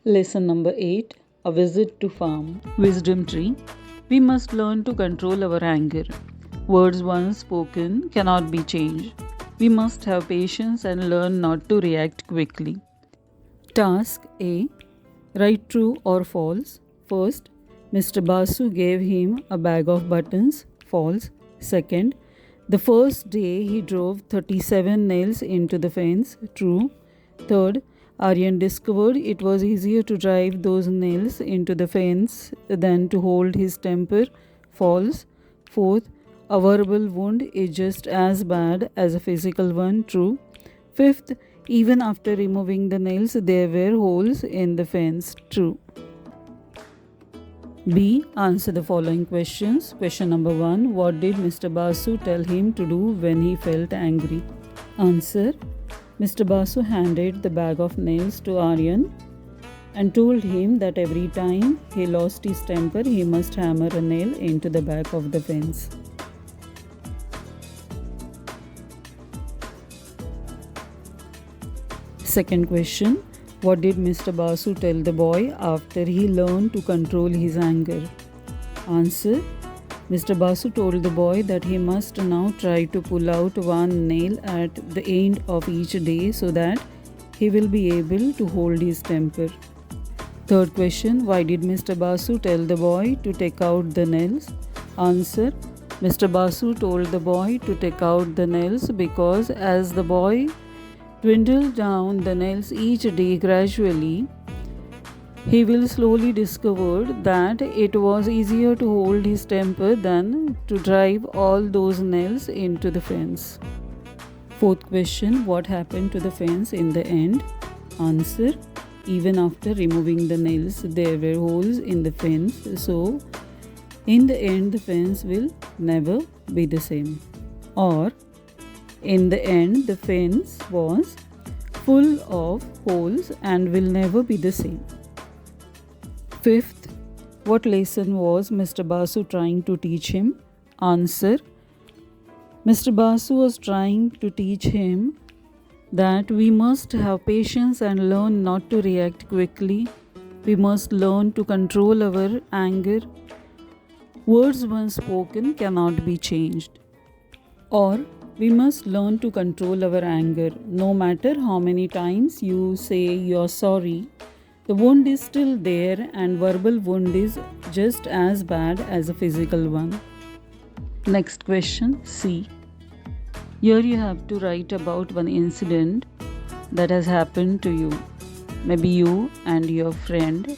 Lesson number 8, A Visit to Farm. Wisdom Tree. We must learn to control our anger. Words once spoken cannot be changed. We must have patience and learn not to react quickly. Task A. Write true or false. First, Mr. Basu gave him a bag of buttons. False. Second, the first day he drove 37 nails into the fence. True. Third, Aryan discovered it was easier to drive those nails into the fence than to hold his temper. False. Fourth, a verbal wound is just as bad as a physical one. True. Fifth, even after removing the nails, there were holes in the fence. True. B. Answer the following questions. Question number 1. What did Mr. Basu tell him to do when he felt angry? Answer. Mr. Basu handed the bag of nails to Aryan and told him that every time he lost his temper, he must hammer a nail into the back of the fence. Second question. What did Mr. Basu tell the boy after he learned to control his anger? Answer. Mr. Basu told the boy that he must now try to pull out one nail at the end of each day so that he will be able to hold his temper. Third question. Why did Mr. Basu tell the boy to take out the nails? Answer. Mr. Basu told the boy to take out the nails because as the boy dwindled down the nails each day gradually, he will slowly discover that it was easier to hold his temper than to drive all those nails into the fence. Fourth question. What happened to the fence in the end? Answer. Even after removing the nails, there were holes in the fence, so in the end the fence will never be the same. Or in the end, the fence was full of holes and will never be the same. Fifth, what lesson was Mr. Basu trying to teach him? Answer. Mr. Basu was trying to teach him that we must have patience and learn not to react quickly. We must learn to control our anger. Words once spoken cannot be changed. Or we must learn to control our anger. No matter how many times you say you're sorry, the wound is still there and verbal wound is just as bad as a physical one. Next question, C. Here you have to write about one incident that has happened to you. Maybe you and your friend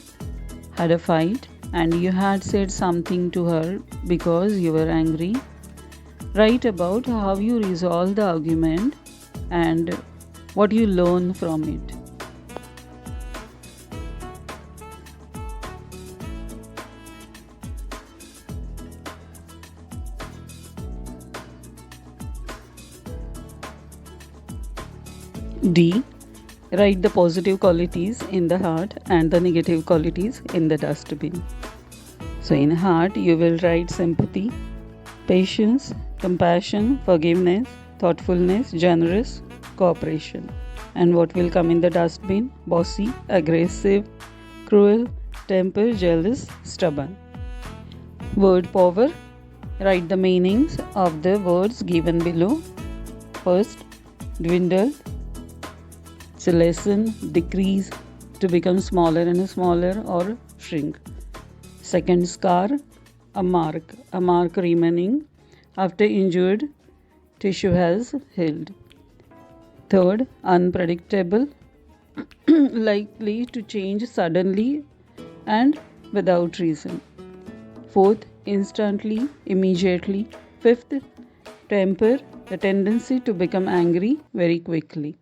had a fight and you had said something to her because you were angry. Write about how you resolve the argument and what you learn from it. D. Write the positive qualities in the heart and the negative qualities in the dustbin. So in heart you will write sympathy, patience, compassion, forgiveness, thoughtfulness, generous, cooperation. And what will come in the dustbin? Bossy, aggressive, cruel, temper, jealous, stubborn. Word power. Write the meanings of the words given below. First, dwindle. It's a lesson, decrease, to become smaller and smaller or shrink. Second, scar. A mark remaining after injured tissue has healed. Third, unpredictable, likely to change suddenly and without reason. Fourth, instantly, immediately. Fifth, temper, the tendency to become angry very quickly.